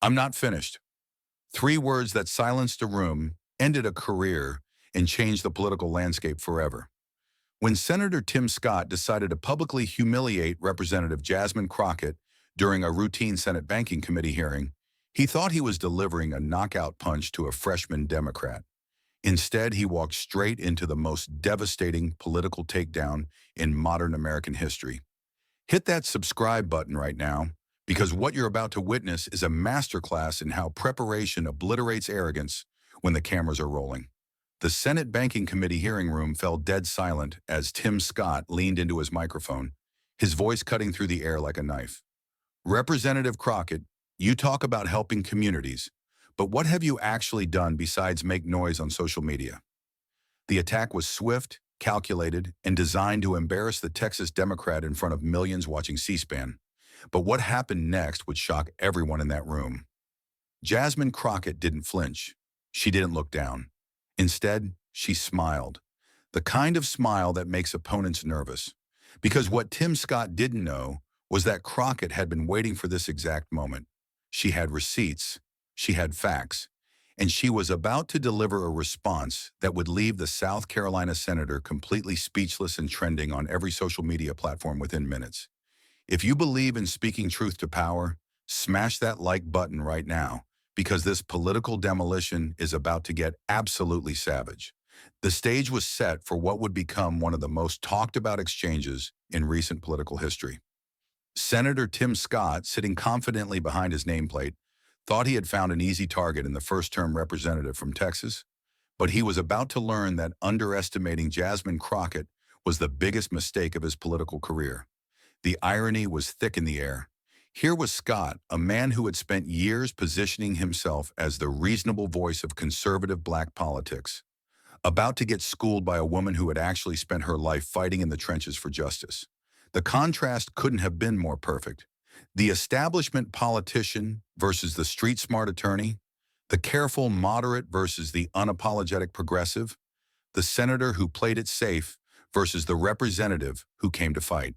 I'm not finished. Three words that silenced a room, ended a career, and changed the political landscape forever. When Senator Tim Scott decided to publicly humiliate Representative Jasmine Crockett during a routine Senate Banking Committee hearing, he thought he was delivering a knockout punch to a freshman Democrat. Instead, he walked straight into the most devastating political takedown in modern American history. Hit that subscribe button right now, because what you're about to witness is a masterclass in how preparation obliterates arrogance when the cameras are rolling. The Senate Banking Committee hearing room fell dead silent as Tim Scott leaned into his microphone, his voice cutting through the air like a knife. Representative Crockett, you talk about helping communities, but what have you actually done besides make noise on social media? The attack was swift, calculated, and designed to embarrass the Texas Democrat in front of millions watching C-SPAN. But what happened next would shock everyone in that room. Jasmine Crockett didn't flinch. She didn't look down. Instead, she smiled. The kind of smile that makes opponents nervous. Because what Tim Scott didn't know was that Crockett had been waiting for this exact moment. She had receipts. She had facts. And she was about to deliver a response that would leave the South Carolina senator completely speechless and trending on every social media platform within minutes. If you believe in speaking truth to power, smash that like button right now, because this political demolition is about to get absolutely savage. The stage was set for what would become one of the most talked about exchanges in recent political history. Senator Tim Scott, sitting confidently behind his nameplate, thought he had found an easy target in the first-term representative from Texas, but he was about to learn that underestimating Jasmine Crockett was the biggest mistake of his political career. The irony was thick in the air. Here was Scott, a man who had spent years positioning himself as the reasonable voice of conservative black politics, about to get schooled by a woman who had actually spent her life fighting in the trenches for justice. The contrast couldn't have been more perfect. The establishment politician versus the street-smart attorney, the careful moderate versus the unapologetic progressive, the senator who played it safe versus the representative who came to fight.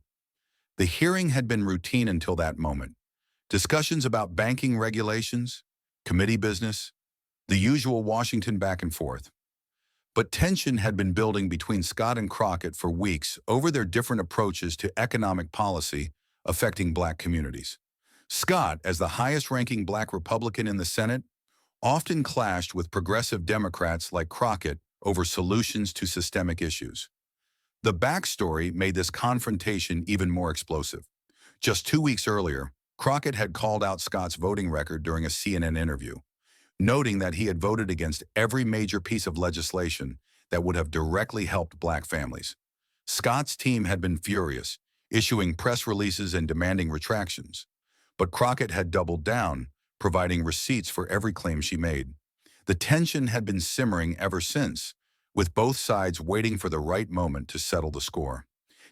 The hearing had been routine until that moment. Discussions about banking regulations, committee business, the usual Washington back and forth. But tension had been building between Scott and Crockett for weeks over their different approaches to economic policy affecting black communities. Scott, as the highest-ranking black Republican in the Senate, often clashed with progressive Democrats like Crockett over solutions to systemic issues. The backstory made this confrontation even more explosive. Just 2 weeks earlier, Crockett had called out Scott's voting record during a CNN interview, noting that he had voted against every major piece of legislation that would have directly helped black families. Scott's team had been furious, issuing press releases and demanding retractions. But Crockett had doubled down, providing receipts for every claim she made. The tension had been simmering ever since, with both sides waiting for the right moment to settle the score.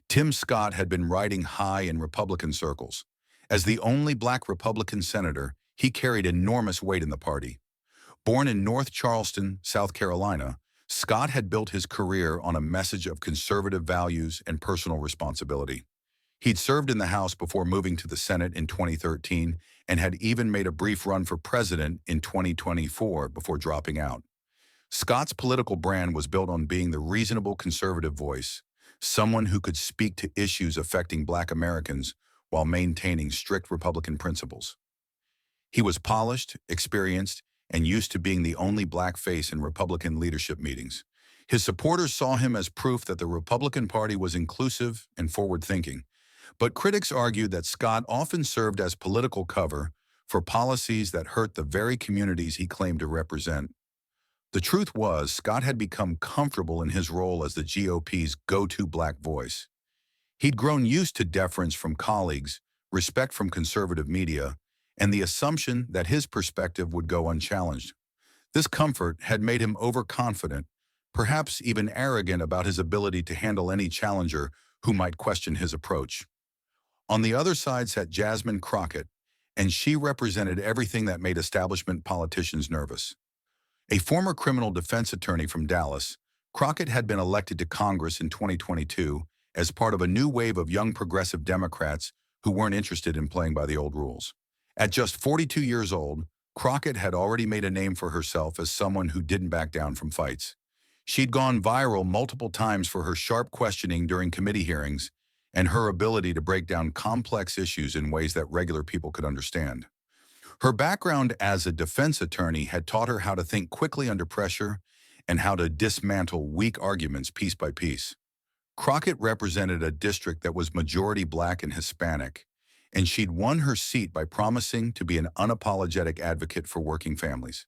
Tim Scott had been riding high in Republican circles. As the only black Republican senator, he carried enormous weight in the party. Born in North Charleston, South Carolina, Scott had built his career on a message of conservative values and personal responsibility. He'd served in the House before moving to the Senate in 2013 and had even made a brief run for president in 2024 before dropping out. Scott's political brand was built on being the reasonable conservative voice, someone who could speak to issues affecting black Americans while maintaining strict Republican principles. He was polished, experienced, and used to being the only black face in Republican leadership meetings. His supporters saw him as proof that the Republican Party was inclusive and forward-thinking. But critics argued that Scott often served as political cover for policies that hurt the very communities he claimed to represent. The truth was, Scott had become comfortable in his role as the GOP's go-to black voice. He'd grown used to deference from colleagues, respect from conservative media, and the assumption that his perspective would go unchallenged. This comfort had made him overconfident, perhaps even arrogant about his ability to handle any challenger who might question his approach. On the other side sat Jasmine Crockett, and she represented everything that made establishment politicians nervous. A former criminal defense attorney from Dallas, Crockett had been elected to Congress in 2022 as part of a new wave of young progressive Democrats who weren't interested in playing by the old rules. At just 42 years old, Crockett had already made a name for herself as someone who didn't back down from fights. She'd gone viral multiple times for her sharp questioning during committee hearings and her ability to break down complex issues in ways that regular people could understand. Her background as a defense attorney had taught her how to think quickly under pressure and how to dismantle weak arguments piece by piece. Crockett represented a district that was majority Black and Hispanic, and she'd won her seat by promising to be an unapologetic advocate for working families.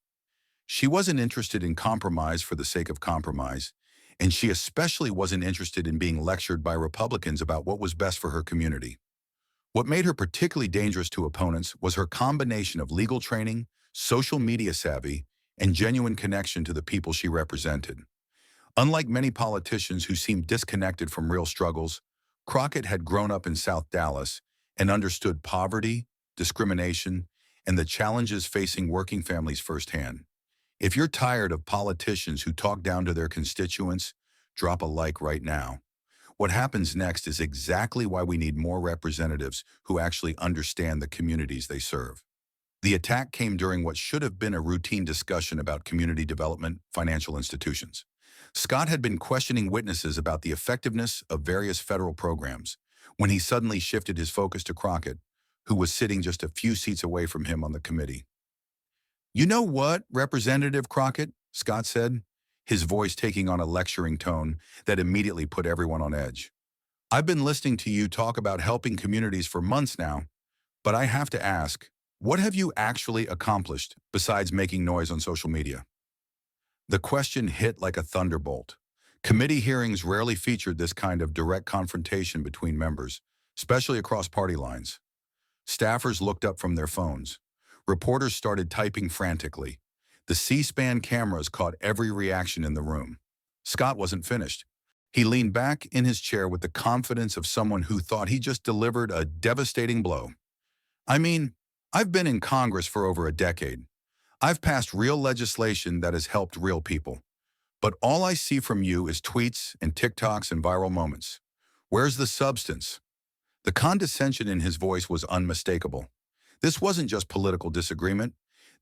She wasn't interested in compromise for the sake of compromise, and she especially wasn't interested in being lectured by Republicans about what was best for her community. What made her particularly dangerous to opponents was her combination of legal training, social media savvy, and genuine connection to the people she represented. Unlike many politicians who seemed disconnected from real struggles, Crockett had grown up in South Dallas and understood poverty, discrimination, and the challenges facing working families firsthand. If you're tired of politicians who talk down to their constituents, drop a like right now. What happens next is exactly why we need more representatives who actually understand the communities they serve. The attack came during what should have been a routine discussion about community development, financial institutions. Scott had been questioning witnesses about the effectiveness of various federal programs when he suddenly shifted his focus to Crockett, who was sitting just a few seats away from him on the committee. "You know what, Representative Crockett?" Scott said, his voice taking on a lecturing tone that immediately put everyone on edge. "I've been listening to you talk about helping communities for months now, but I have to ask, what have you actually accomplished besides making noise on social media?" The question hit like a thunderbolt. Committee hearings rarely featured this kind of direct confrontation between members, especially across party lines. Staffers looked up from their phones. Reporters started typing frantically. The C-SPAN cameras caught every reaction in the room. Scott wasn't finished. He leaned back in his chair with the confidence of someone who thought he just delivered a devastating blow. "I mean, I've been in Congress for over a decade. I've passed real legislation that has helped real people. But all I see from you is tweets and TikToks and viral moments. Where's the substance?" The condescension in his voice was unmistakable. This wasn't just political disagreement.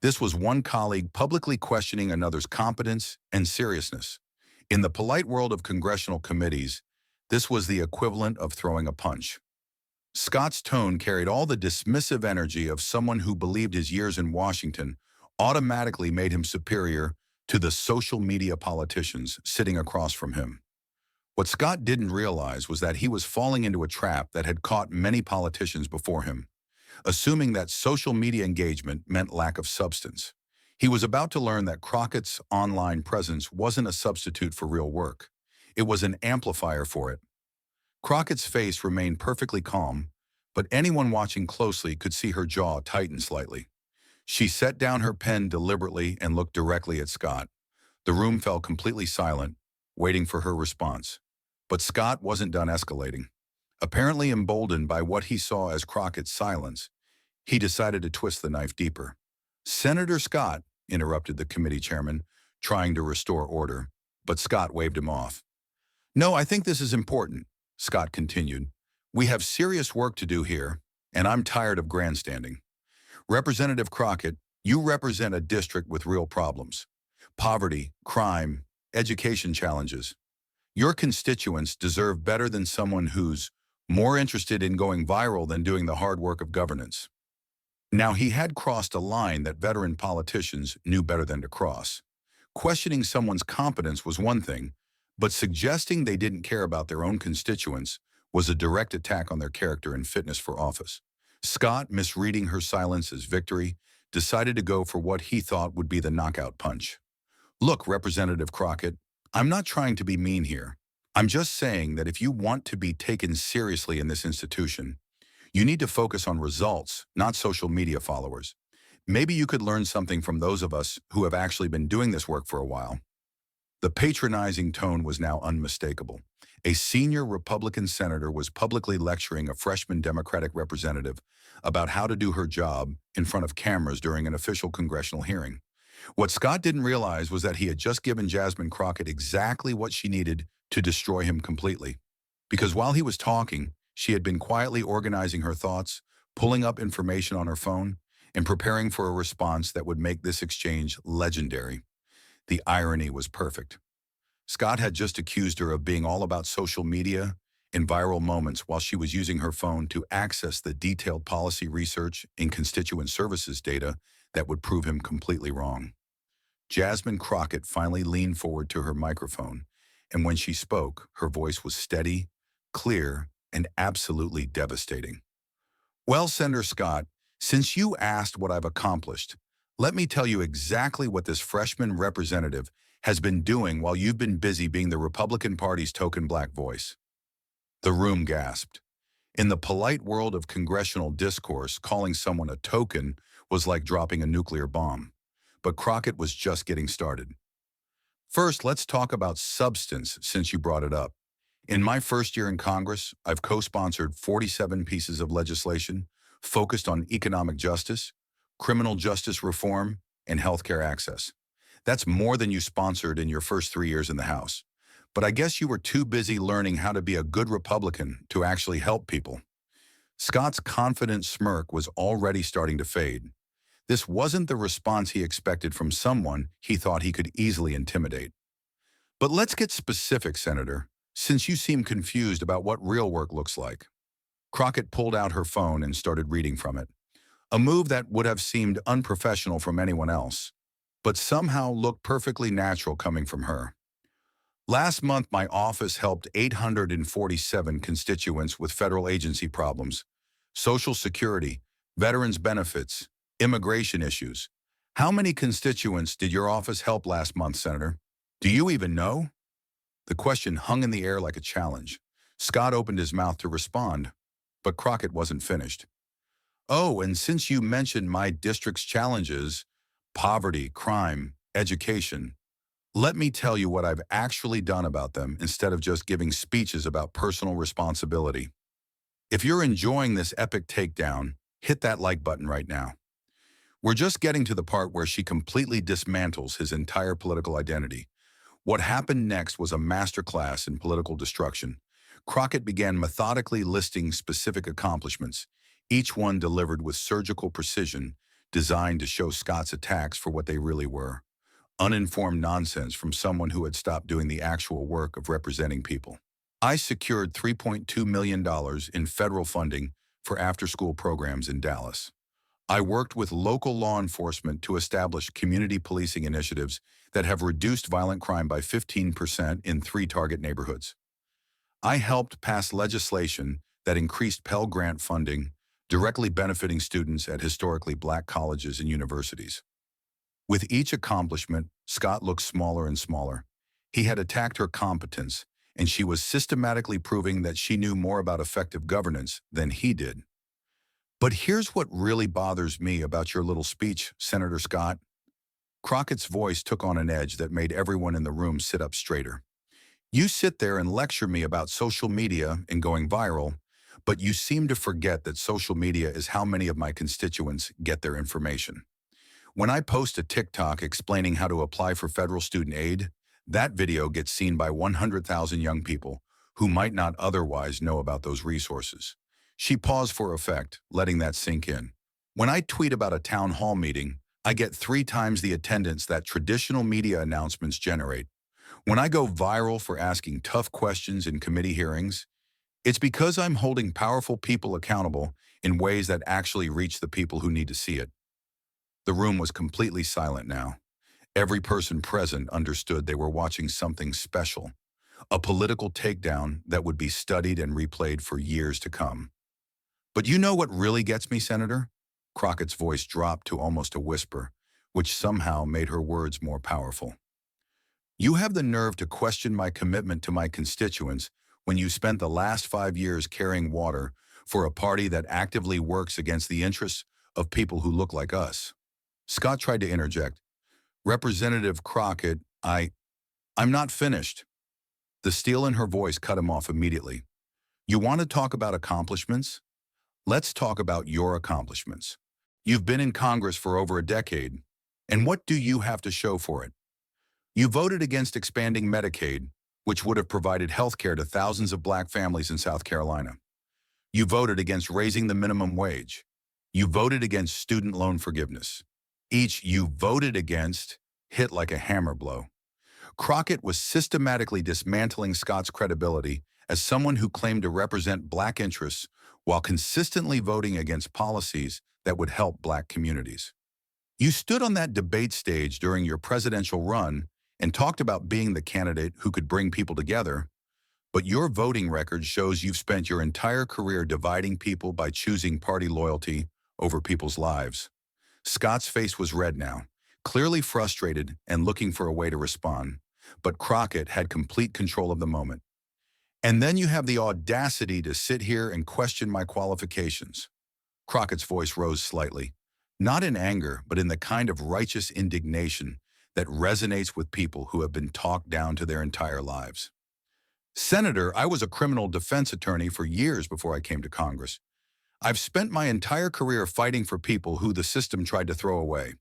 This was one colleague publicly questioning another's competence and seriousness. In the polite world of congressional committees, this was the equivalent of throwing a punch. Scott's tone carried all the dismissive energy of someone who believed his years in Washington automatically made him superior to the social media politicians sitting across from him. What Scott didn't realize was that he was falling into a trap that had caught many politicians before him, assuming that social media engagement meant lack of substance. He was about to learn that Crockett's online presence wasn't a substitute for real work. It was an amplifier for it. Crockett's face remained perfectly calm, but anyone watching closely could see her jaw tighten slightly. She set down her pen deliberately and looked directly at Scott. The room fell completely silent, waiting for her response. But Scott wasn't done escalating. Apparently emboldened by what he saw as Crockett's silence, he decided to twist the knife deeper. "Senator Scott," interrupted the committee chairman, trying to restore order, but Scott waved him off. "No, I think this is important," Scott continued. "We have serious work to do here, and I'm tired of grandstanding. Representative Crockett, you represent a district with real problems. Poverty, crime, education challenges. Your constituents deserve better than someone who's more interested in going viral than doing the hard work of governance." Now, he had crossed a line that veteran politicians knew better than to cross. Questioning someone's competence was one thing, but suggesting they didn't care about their own constituents was a direct attack on their character and fitness for office. Scott, misreading her silence as victory, decided to go for what he thought would be the knockout punch. "Look, Representative Crockett, I'm not trying to be mean here. I'm just saying that if you want to be taken seriously in this institution, you need to focus on results, not social media followers. Maybe you could learn something from those of us who have actually been doing this work for a while." The patronizing tone was now unmistakable. A senior Republican senator was publicly lecturing a freshman Democratic representative about how to do her job in front of cameras during an official congressional hearing. What Scott didn't realize was that he had just given Jasmine Crockett exactly what she needed to destroy him completely. Because while he was talking, she had been quietly organizing her thoughts, pulling up information on her phone, and preparing for a response that would make this exchange legendary. The irony was perfect. Scott had just accused her of being all about social media and viral moments while she was using her phone to access the detailed policy research and constituent services data that would prove him completely wrong. Jasmine Crockett finally leaned forward to her microphone, and when she spoke, her voice was steady, clear, and absolutely devastating. Well, Senator Scott, since you asked what I've accomplished, let me tell you exactly what this freshman representative has been doing while you've been busy being the Republican Party's token black voice. The room gasped. In the polite world of congressional discourse, calling someone a token was like dropping a nuclear bomb. But Crockett was just getting started. First, let's talk about substance since you brought it up. In my first year in Congress, I've co-sponsored 47 pieces of legislation focused on economic justice, criminal justice reform, and healthcare access. That's more than you sponsored in your first 3 years in the House. But I guess you were too busy learning how to be a good Republican to actually help people. Scott's confident smirk was already starting to fade. This wasn't the response he expected from someone he thought he could easily intimidate. But let's get specific, Senator, since you seem confused about what real work looks like. Crockett pulled out her phone and started reading from it, a move that would have seemed unprofessional from anyone else, but somehow looked perfectly natural coming from her. Last month, my office helped 847 constituents with federal agency problems, Social Security, veterans benefits, immigration issues. How many constituents did your office help last month, Senator? Do you even know? The question hung in the air like a challenge. Scott opened his mouth to respond, but Crockett wasn't finished. Oh, and since you mentioned my district's challenges, poverty, crime, education, let me tell you what I've actually done about them instead of just giving speeches about personal responsibility. If you're enjoying this epic takedown, hit that like button right now. We're just getting to the part where she completely dismantles his entire political identity. What happened next was a masterclass in political destruction. Crockett began methodically listing specific accomplishments, each one delivered with surgical precision, designed to show Scott's attacks for what they really were: uninformed nonsense from someone who had stopped doing the actual work of representing people. I secured $3.2 million in federal funding for after-school programs in Dallas. I worked with local law enforcement to establish community policing initiatives that have reduced violent crime by 15% in 3 target neighborhoods. I helped pass legislation that increased Pell Grant funding, directly benefiting students at historically black colleges and universities. With each accomplishment, Scott looked smaller and smaller. He had attacked her competence, and she was systematically proving that she knew more about effective governance than he did. But here's what really bothers me about your little speech, Senator Scott. Crockett's voice took on an edge that made everyone in the room sit up straighter. You sit there and lecture me about social media and going viral, but you seem to forget that social media is how many of my constituents get their information. When I post a TikTok explaining how to apply for federal student aid, that video gets seen by 100,000 young people who might not otherwise know about those resources. She paused for effect, letting that sink in. When I tweet about a town hall meeting, I get 3 times the attendance that traditional media announcements generate. When I go viral for asking tough questions in committee hearings, it's because I'm holding powerful people accountable in ways that actually reach the people who need to see it. The room was completely silent now. Every person present understood they were watching something special, a political takedown that would be studied and replayed for years to come. But you know what really gets me, Senator? Crockett's voice dropped to almost a whisper, which somehow made her words more powerful. You have the nerve to question my commitment to my constituents when you spent the last 5 years carrying water for a party that actively works against the interests of people who look like us. Scott tried to interject. Representative Crockett, I'm not finished. The steel in her voice cut him off immediately. You want to talk about accomplishments? Let's talk about your accomplishments. You've been in Congress for over a decade, and what do you have to show for it? You voted against expanding Medicaid, which would have provided health care to thousands of black families in South Carolina. You voted against raising the minimum wage. You voted against student loan forgiveness. Each "you voted against" hit like a hammer blow. Crockett was systematically dismantling Scott's credibility as someone who claimed to represent Black interests while consistently voting against policies that would help Black communities. You stood on that debate stage during your presidential run and talked about being the candidate who could bring people together, but your voting record shows you've spent your entire career dividing people by choosing party loyalty over people's lives. Scott's face was red now, clearly frustrated and looking for a way to respond, but Crockett had complete control of the moment. And then you have the audacity to sit here and question my qualifications. Crockett's voice rose slightly, not in anger, but in the kind of righteous indignation that resonates with people who have been talked down to their entire lives. Senator, I was a criminal defense attorney for years before I came to Congress. I've spent my entire career fighting for people who the system tried to throw away.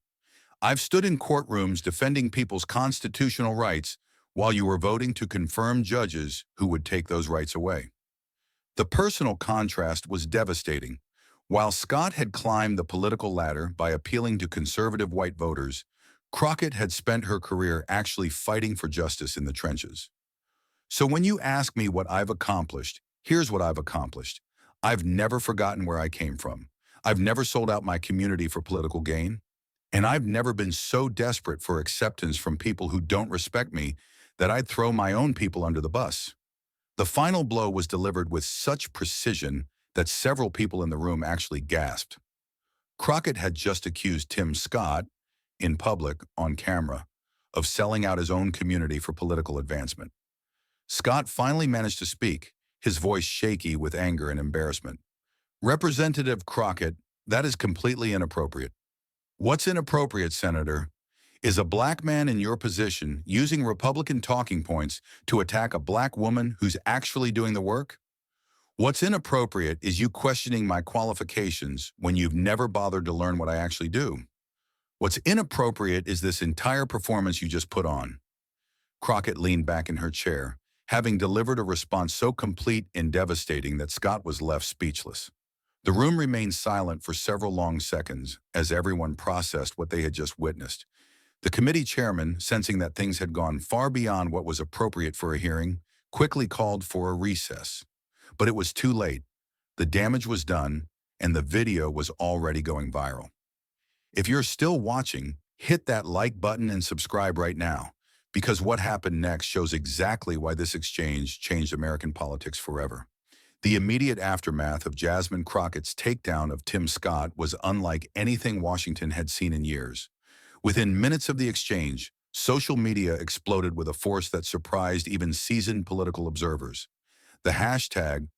I've stood in courtrooms defending people's constitutional rights while you were voting to confirm judges who would take those rights away. The personal contrast was devastating. While Scott had climbed the political ladder by appealing to conservative white voters, Crockett had spent her career actually fighting for justice in the trenches. So when you ask me what I've accomplished, here's what I've accomplished. I've never forgotten where I came from. I've never sold out my community for political gain. And I've never been so desperate for acceptance from people who don't respect me that I'd throw my own people under the bus. The final blow was delivered with such precision that several people in the room actually gasped. Crockett had just accused Tim Scott, in public, on camera, of selling out his own community for political advancement. Scott finally managed to speak, his voice shaky with anger and embarrassment. Representative Crockett, that is completely inappropriate. What's inappropriate, Senator, is a Black man in your position using Republican talking points to attack a Black woman who's actually doing the work? What's inappropriate is you questioning my qualifications when you've never bothered to learn what I actually do. What's inappropriate is this entire performance you just put on. Crockett leaned back in her chair, having delivered a response so complete and devastating that Scott was left speechless. The room remained silent for several long seconds as everyone processed what they had just witnessed. The committee chairman, sensing that things had gone far beyond what was appropriate for a hearing, quickly called for a recess. But it was too late. The damage was done, and the video was already going viral. If you're still watching, hit that like button and subscribe right now, because what happened next shows exactly why this exchange changed American politics forever. The immediate aftermath of Jasmine Crockett's takedown of Tim Scott was unlike anything Washington had seen in years. Within minutes of the exchange, social media exploded with a force that surprised even seasoned political observers. The hashtag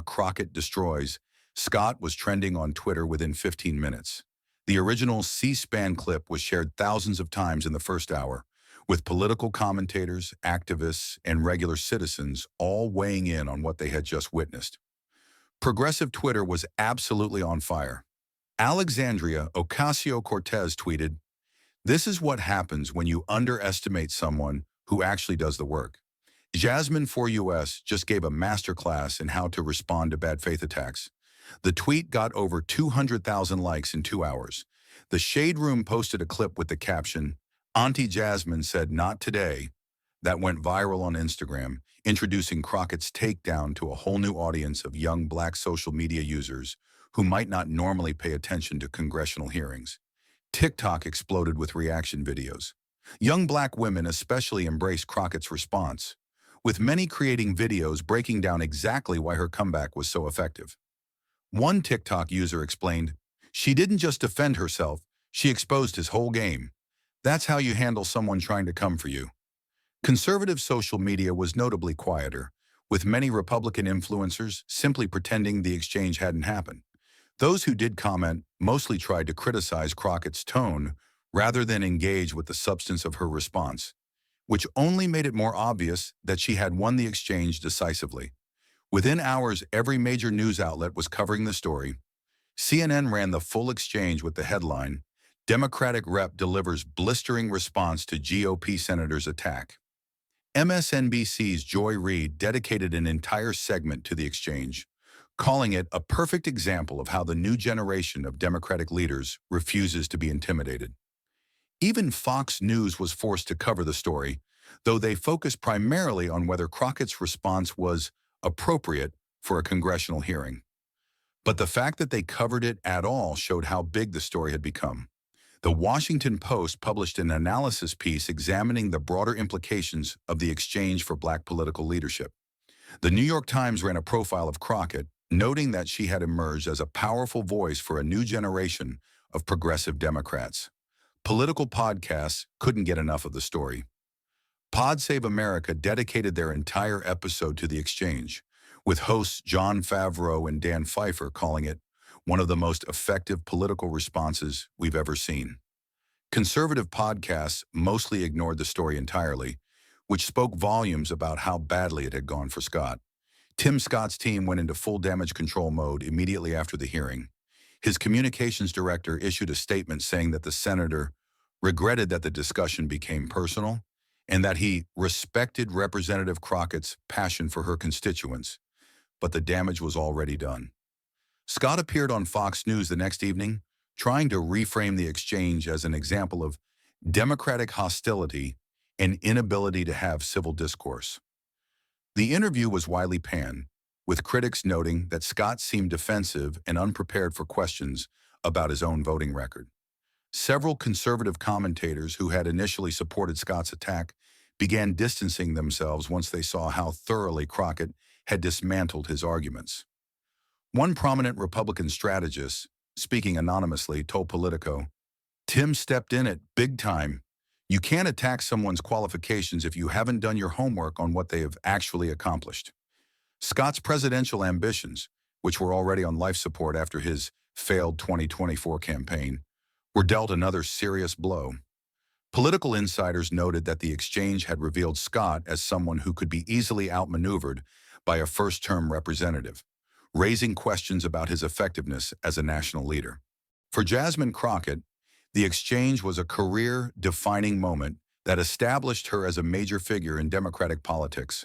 Crockett Destroys Scott was trending on Twitter within 15 minutes. The original C-SPAN clip was shared thousands of times in the first hour, with political commentators, activists, and regular citizens all weighing in on what they had just witnessed. Progressive Twitter was absolutely on fire. Alexandria Ocasio-Cortez tweeted, "This is what happens when you underestimate someone who actually does the work." Jasmine for US just gave a masterclass in how to respond to bad faith attacks. The tweet got over 200,000 likes in 2 hours. The Shade Room posted a clip with the caption, "Auntie Jasmine said not today," that went viral on Instagram, introducing Crockett's takedown to a whole new audience of young Black social media users who might not normally pay attention to congressional hearings. TikTok exploded with reaction videos. Young Black women especially embraced Crockett's response, with many creating videos breaking down exactly why her comeback was so effective. One TikTok user explained, "She didn't just defend herself, she exposed his whole game. That's how you handle someone trying to come for you." Conservative social media was notably quieter, with many Republican influencers simply pretending the exchange hadn't happened. Those who did comment mostly tried to criticize Crockett's tone rather than engage with the substance of her response, which only made it more obvious that she had won the exchange decisively. Within hours, every major news outlet was covering the story. CNN ran the full exchange with the headline, "Democratic Rep Delivers Blistering Response to GOP Senator's Attack." MSNBC's Joy Reid dedicated an entire segment to the exchange, calling it a perfect example of how the new generation of Democratic leaders refuses to be intimidated. Even Fox News was forced to cover the story, though they focused primarily on whether Crockett's response was appropriate for a congressional hearing. But the fact that they covered it at all showed how big the story had become. The Washington Post published an analysis piece examining the broader implications of the exchange for black political leadership. The New York Times ran a profile of Crockett, noting that she had emerged as a powerful voice for a new generation of progressive Democrats. Political podcasts couldn't get enough of the story. Pod Save America dedicated their entire episode to the exchange, with hosts Jon Favreau and Dan Pfeiffer calling it one of the most effective political responses we've ever seen. Conservative podcasts mostly ignored the story entirely, which spoke volumes about how badly it had gone for Scott. Tim Scott's team went into full damage control mode immediately after the hearing. His communications director issued a statement saying that the senator regretted that the discussion became personal and that he respected Representative Crockett's passion for her constituents, but the damage was already done. Scott appeared on Fox News the next evening, trying to reframe the exchange as an example of Democratic hostility and inability to have civil discourse. The interview was widely panned, with critics noting that Scott seemed defensive and unprepared for questions about his own voting record. Several conservative commentators who had initially supported Scott's attack began distancing themselves once they saw how thoroughly Crockett had dismantled his arguments. One prominent Republican strategist, speaking anonymously, told Politico, "Tim stepped in it big time. You can't attack someone's qualifications if you haven't done your homework on what they have actually accomplished." Scott's presidential ambitions, which were already on life support after his failed 2024 campaign, were dealt another serious blow. Political insiders noted that the exchange had revealed Scott as someone who could be easily outmaneuvered by a first-term representative, raising questions about his effectiveness as a national leader. For Jasmine Crockett, the exchange was a career-defining moment that established her as a major figure in Democratic politics.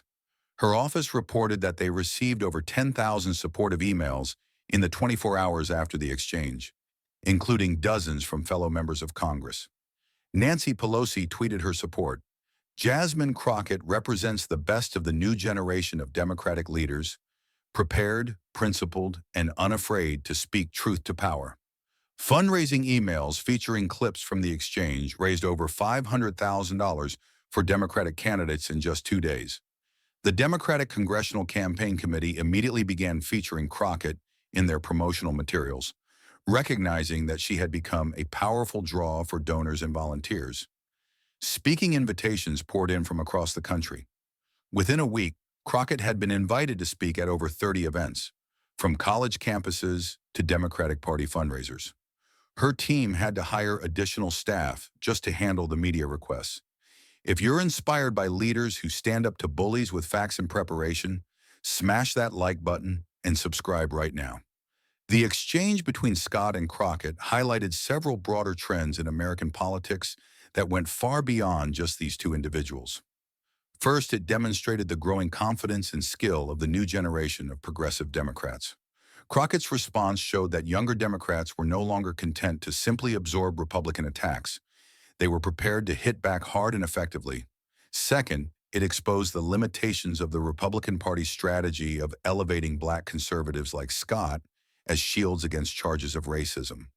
Her office reported that they received over 10,000 supportive emails in the 24 hours after the exchange, including dozens from fellow members of Congress. Nancy Pelosi tweeted her support. "Jasmine Crockett represents the best of the new generation of Democratic leaders, prepared, principled, and unafraid to speak truth to power." Fundraising emails featuring clips from the exchange raised over $500,000 for Democratic candidates in just 2 days. The Democratic Congressional Campaign Committee immediately began featuring Crockett in their promotional materials, recognizing that she had become a powerful draw for donors and volunteers. Speaking invitations poured in from across the country. Within a week, Crockett had been invited to speak at over 30 events, from college campuses to Democratic Party fundraisers. Her team had to hire additional staff just to handle the media requests. If you're inspired by leaders who stand up to bullies with facts and preparation, smash that like button and subscribe right now. The exchange between Scott and Crockett highlighted several broader trends in American politics that went far beyond just these two individuals. First, it demonstrated the growing confidence and skill of the new generation of progressive Democrats. Crockett's response showed that younger Democrats were no longer content to simply absorb Republican attacks. They were prepared to hit back hard and effectively. Second, it exposed the limitations of the Republican Party's strategy of elevating black conservatives like Scott as shields against charges of racism.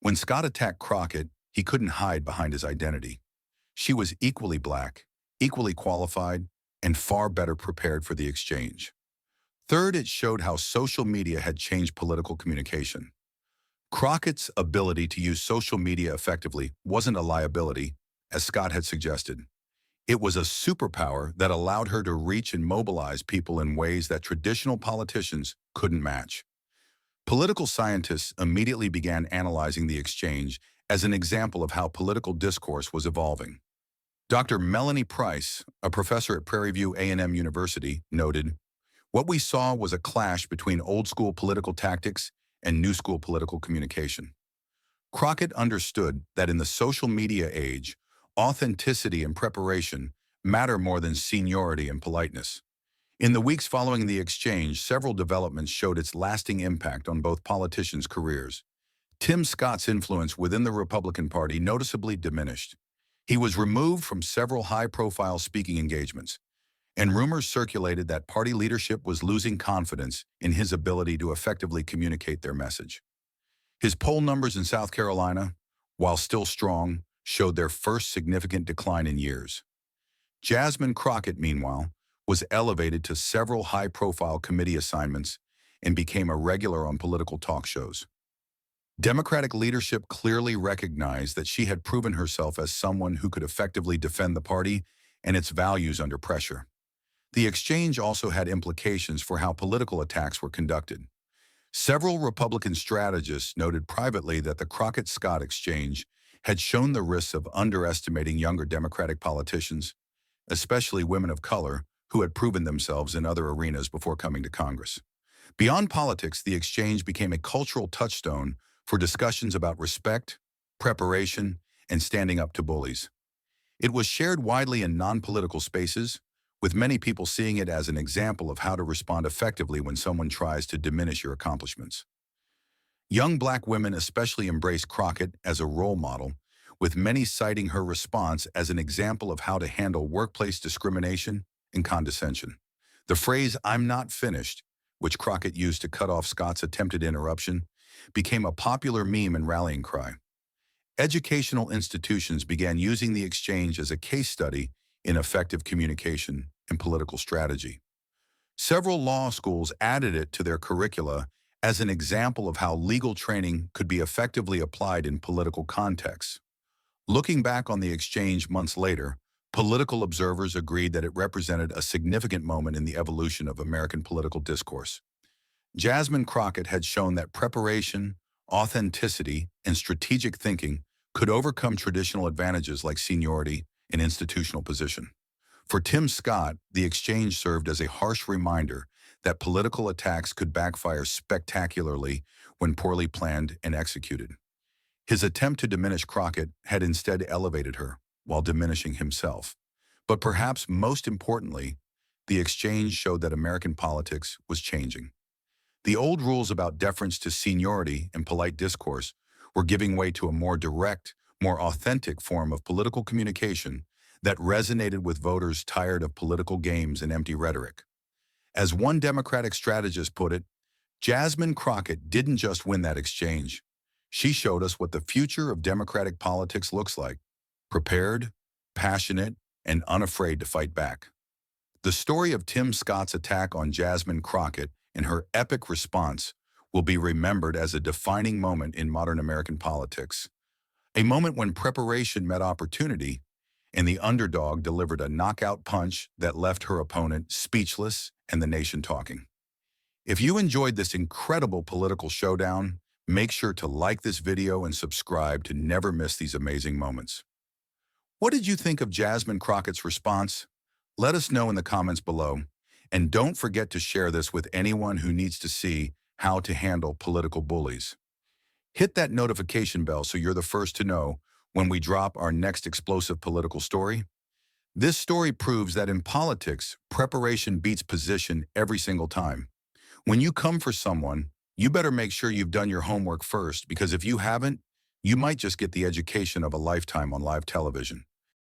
When Scott attacked Crockett, he couldn't hide behind his identity. She was equally black, equally qualified, and far better prepared for the exchange. Third, it showed how social media had changed political communication. Crockett's ability to use social media effectively wasn't a liability, as Scott had suggested. It was a superpower that allowed her to reach and mobilize people in ways that traditional politicians couldn't match. Political scientists immediately began analyzing the exchange as an example of how political discourse was evolving. Dr. Melanie Price, a professor at Prairie View A&M University, noted, "What we saw was a clash between old-school political tactics and new-school political communication." Crockett understood that in the social media age, authenticity and preparation matter more than seniority and politeness. In the weeks following the exchange, several developments showed its lasting impact on both politicians' careers. Tim Scott's influence within the Republican Party noticeably diminished. He was removed from several high-profile speaking engagements, and rumors circulated that party leadership was losing confidence in his ability to effectively communicate their message. His poll numbers in South Carolina, while still strong, showed their first significant decline in years. Jasmine Crockett, meanwhile, was elevated to several high-profile committee assignments and became a regular on political talk shows. Democratic leadership clearly recognized that she had proven herself as someone who could effectively defend the party and its values under pressure. The exchange also had implications for how political attacks were conducted. Several Republican strategists noted privately that the Crockett-Scott exchange had shown the risks of underestimating younger Democratic politicians, especially women of color who had proven themselves in other arenas before coming to Congress. Beyond politics, the exchange became a cultural touchstone for discussions about respect, preparation, and standing up to bullies. It was shared widely in non-political spaces, with many people seeing it as an example of how to respond effectively when someone tries to diminish your accomplishments. Young Black women especially embraced Crockett as a role model, with many citing her response as an example of how to handle workplace discrimination and condescension. The phrase, "I'm not finished," which Crockett used to cut off Scott's attempted interruption, became a popular meme and rallying cry. Educational institutions began using the exchange as a case study in effective communication and political strategy. Several law schools added it to their curricula as an example of how legal training could be effectively applied in political contexts. Looking back on the exchange months later, political observers agreed that it represented a significant moment in the evolution of American political discourse. Jasmine Crockett had shown that preparation, authenticity, and strategic thinking could overcome traditional advantages like seniority and institutional position. For Tim Scott, the exchange served as a harsh reminder that political attacks could backfire spectacularly when poorly planned and executed. His attempt to diminish Crockett had instead elevated her, while diminishing himself. But perhaps most importantly, the exchange showed that American politics was changing. The old rules about deference to seniority and polite discourse were giving way to a more direct, more authentic form of political communication that resonated with voters tired of political games and empty rhetoric. As one Democratic strategist put it, Jasmine Crockett didn't just win that exchange. She showed us what the future of Democratic politics looks like: prepared, passionate, and unafraid to fight back. The story of Tim Scott's attack on Jasmine Crockett and her epic response will be remembered as a defining moment in modern American politics. A moment when preparation met opportunity and the underdog delivered a knockout punch that left her opponent speechless and the nation talking. If you enjoyed this incredible political showdown, make sure to like this video and subscribe to never miss these amazing moments. What did you think of Jasmine Crockett's response? Let us know in the comments below. And don't forget to share this with anyone who needs to see how to handle political bullies. Hit that notification bell so you're the first to know when we drop our next explosive political story. This story proves that in politics, preparation beats position every single time. When you come for someone, you better make sure you've done your homework first, because if you haven't, you might just get the education of a lifetime on live television.